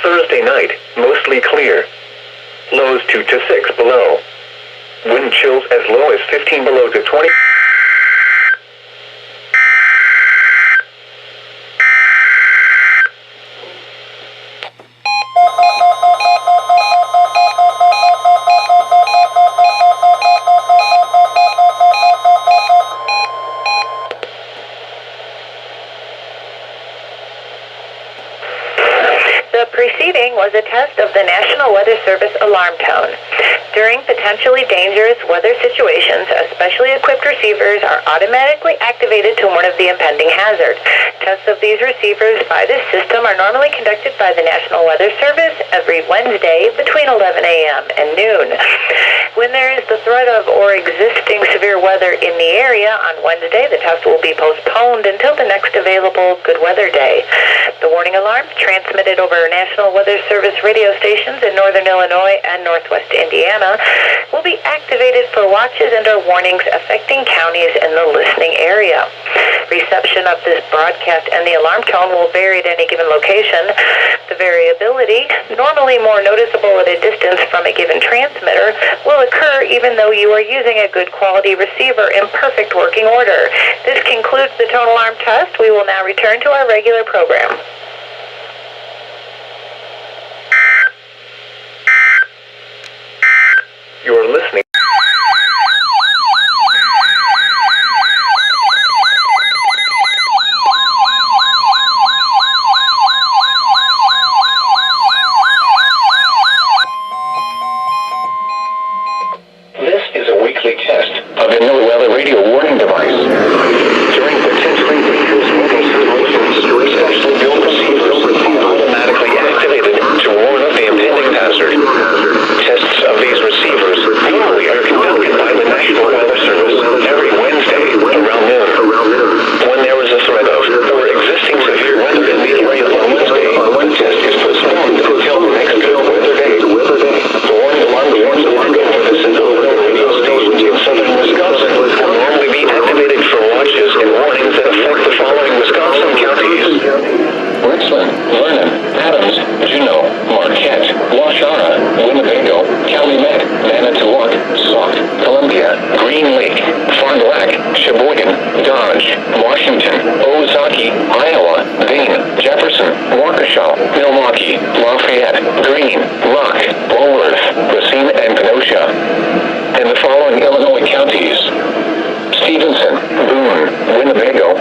Thursday night, mostly clear. Lows 2 to 6 below. Wind chills as low as 15 below to 20. The preceding was a test of the National Weather Service alarm tone. During potentially dangerous weather situations, specially equipped receivers are automatically activated to warn of the impending hazard. Tests of these receivers by this system are normally conducted by the National Weather Service every Wednesday between 11 a.m. and noon. When there is the threat of or existing severe weather in the area on Wednesday, the test will be postponed until the next available good weather day. The warning alarm, transmitted over National Weather Service radio stations in northern Illinois and northwest Indiana, will be activated for watches and or warnings affecting counties in the listening area. Reception of this broadcast and the alarm tone will vary at any given location. The variability, normally more noticeable at a distance from a given transmitter, will occur even though you are using a good quality receiver in perfect working order. This concludes the tone alarm test. We will now return to our regular program. You're listening. This is a weekly test of the NOAA weather radio warning device. During potentially dangerous weather situations, specially built receivers are automatically activated to warn of the impending hazard. Tests of these receivers normally are conducted by the National Weather Service every Wednesday around noon. When there is a threat of or existing severe weather in the area on Wednesday, the test is postponed until the next good weather day. The warning alarm warns over the Central radio stations in southern Wisconsin will normally be activated for watches and warnings that affect the following Wisconsin counties: Richland, Vernon, Adams, Juneau, Marquette, Waushara, Winnebago, Calumet, Manitowoc, Sauk, Columbia, Green Lake, Fond du Lac, Sheboygan, Dodge, Washington, Ozark, Iowa, Dane, Jefferson, Waukesha, Milwaukee, Lafayette, Greene, Rock, Walworth, Racine, and Kenosha. And the following Illinois counties: Stevenson, Boone, Winnebago,